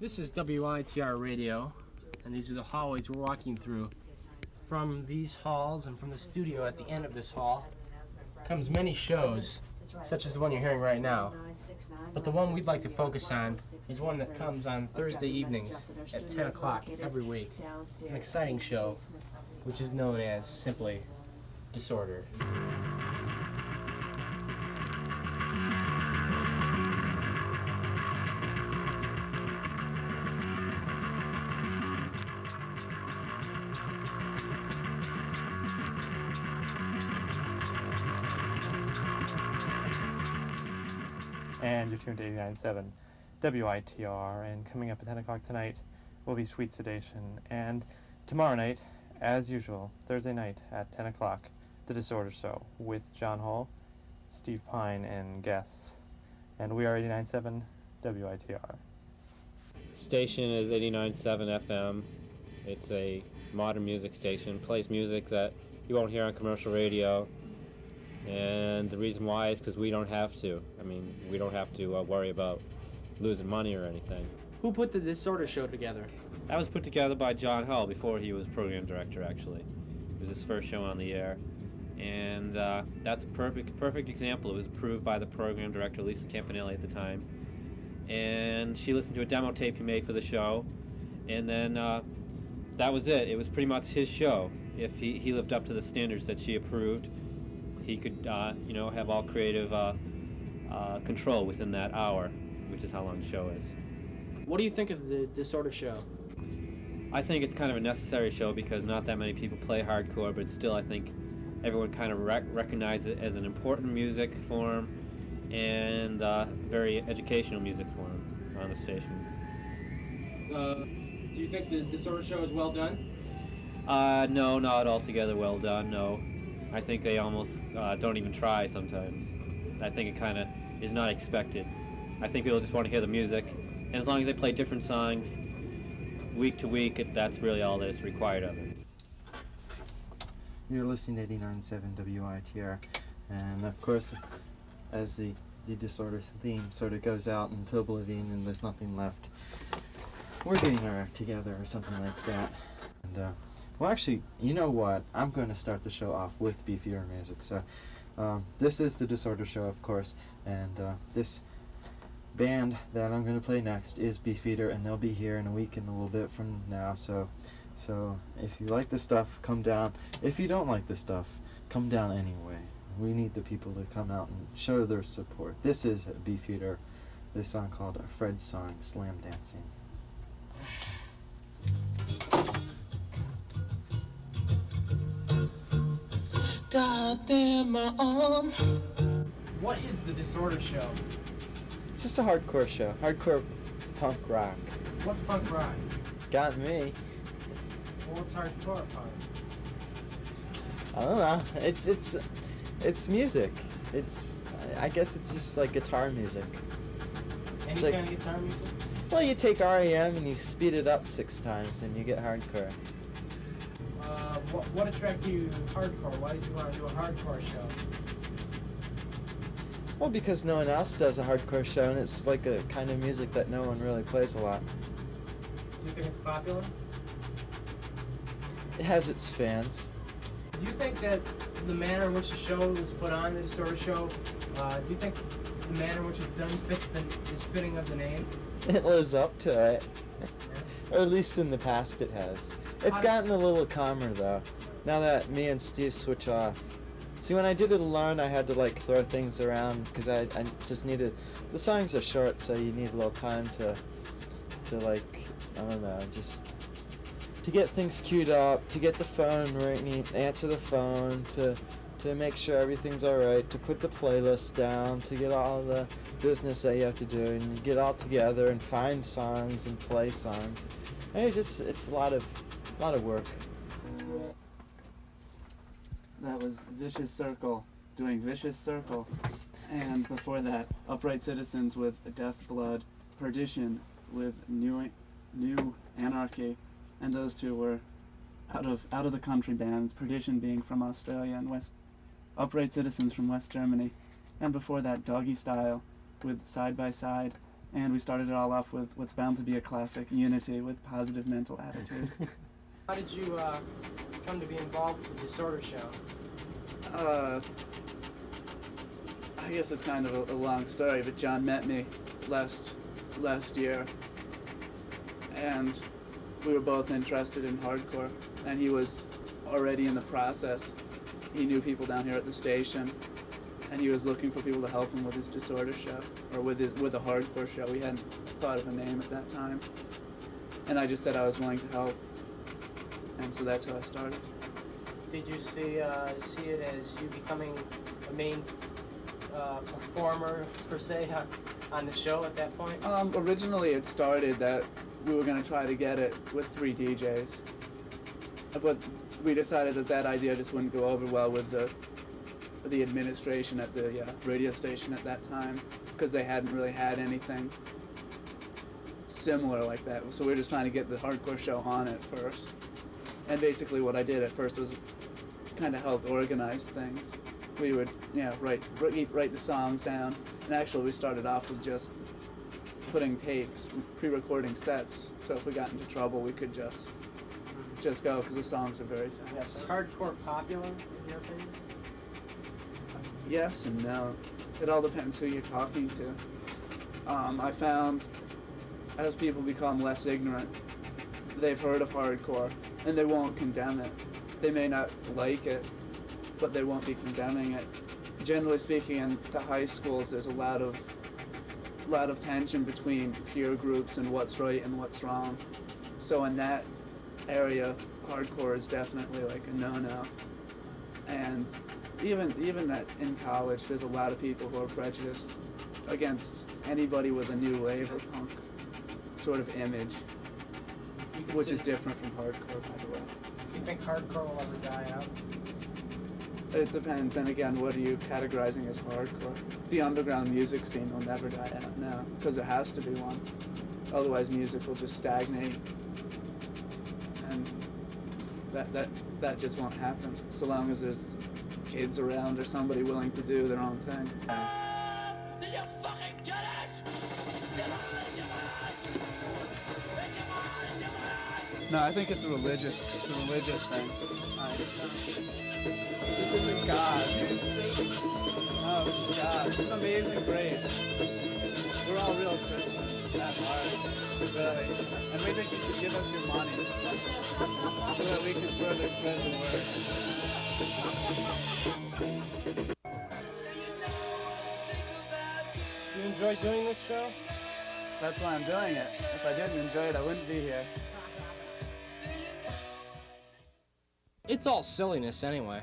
This is WITR Radio, and these are the hallways we're walking through. From these halls and from the studio at the end of this hall comes many shows, such as the one you're hearing right now. But the one we'd like to focus on is one that comes on Thursday evenings at 10 o'clock every week. An exciting show, which is known as simply Disordered. And you're tuned to 89.7 WITR, and coming up at 10 o'clock tonight will be Sweet Sedation, and tomorrow night, as usual, Thursday night at 10 o'clock, The Disorder Show with Jon Hull, Steve Pyne, and guests. And we are 89.7 WITR. Station is 89.7 FM. It's a modern music station, plays music that you won't hear on commercial radio. And the reason why is because we don't have to. I mean, we don't have to worry about losing money or anything. Who put the Disorder Show together? That was put together by Jon Hull before he was program director, actually. It was his first show on the air. And that's a perfect example. It was approved by the program director, Lisa Campanelli, at the time. And she listened to a demo tape he made for the show. And then that was it. It was pretty much his show. If he lived up to the standards that she approved, he could, have all creative control within that hour, which is how long the show is. What do you think of the Disorder Show? I think it's kind of a necessary show because not that many people play hardcore, but still I think everyone kind of recognizes it as an important music form and very educational music form on the station. Do you think the Disorder Show is well done? No, not altogether well done, no. I think they almost don't even try sometimes. I think it kind of is not expected. I think people just want to hear the music, and as long as they play different songs week to week, that's really all that is required of it. You're listening to 89.7 WITR, and of course, as the Disorder theme sort of goes out into oblivion and there's nothing left, we're getting our act together or something like that. And well, actually, you know what? I'm going to start the show off with Beefeater music. So, this is the Disorder Show, of course, and this band that I'm going to play next is Beefeater, and they'll be here in a week and a little bit from now. So if you like this stuff, come down. If you don't like this stuff, come down anyway. We need the people to come out and show their support. This is Beefeater, this song called Fred's Song, Slam Dancing. God damn my arm. What is the Disorder Show? It's just a hardcore show. Hardcore punk rock. What's punk rock? Got me. Well, what's hardcore punk? I don't know. It's music. I guess it's just like guitar music. Any like, kind of guitar music? Well, you take REM and you speed it up 6 times and you get hardcore. What attracted you to hardcore? Why did you want to do a hardcore show? Well, because no one else does a hardcore show, and it's like a kind of music that no one really plays a lot. Do you think it's popular? It has its fans. Do you think that the manner in which the show was put on, the Disorder Show, do you think the manner in which it's done is fitting of the name? It lives up to it. Or at least in the past it has. It's gotten a little calmer though, now that me and Steve switch off. See, when I did it alone, I had to like throw things around because I just needed, the songs are short, so you need a little time to like, I don't know, just to get things queued up, to get the phone ringing, answer the phone, to make sure everything's alright, to put the playlist down, to get all the business that you have to do, and you get all together and find songs and play songs. And it's a lot of work. That was Vicious Circle doing Vicious Circle, and before that, Upright Citizens with Death Blood, Perdition with New Anarchy, and those two were out of the country bands. Perdition being from Australia and Upright Citizens from West Germany, and before that, Doggy Style with Side by Side And we started it all off with what's bound to be a classic, Unity with Positive Mental Attitude. How did you come to be involved with the Disorder Show? I guess it's kind of a long story, but John met me last year, and we were both interested in hardcore, and he was already in the process. He knew people down here at the station, and he was looking for people to help him with his Disorder Show, or with a hardcore show. We hadn't thought of a name at that time, and I just said I was willing to help, and so that's how I started. Did you see it as you becoming a main performer, per se, on the show at that point? Originally it started that we were going to try to get it with 3 DJs, but we decided that idea just wouldn't go over well with the administration at the radio station at that time, because they hadn't really had anything similar like that. So we were just trying to get the hardcore show on it first. And basically what I did at first was kind of helped organize things. We would write the songs down, and actually we started off with just putting tapes, pre-recording sets, so if we got into trouble we could just go, because the songs are very fast. Yes. Is hardcore popular, in your opinion? Yes and no. It all depends who you're talking to. I found as people become less ignorant, they've heard of hardcore, and they won't condemn it. They may not like it, but they won't be condemning it. Generally speaking, in the high schools, there's a lot of tension between peer groups and what's right and what's wrong. So in that area, hardcore is definitely like a no-no. And even that in college, there's a lot of people who are prejudiced against anybody with a new wave or punk sort of image, which is different from hardcore, by the way. Do you think hardcore will ever die out? It depends. Then again, what are you categorizing as hardcore? The underground music scene will never die out now, because it has to be one. Otherwise, music will just stagnate, and that just won't happen. So long as there's kids around or somebody willing to do their own thing. Did you fucking get it? No, I think it's a religious thing. This is God. No, this is God. This is Amazing Grace. We're all real Christians at heart, really. And we think you should give us your money so that we can further spread the word. Do you enjoy doing this show? That's why I'm doing it. If I didn't enjoy it, I wouldn't be here. It's all silliness anyway.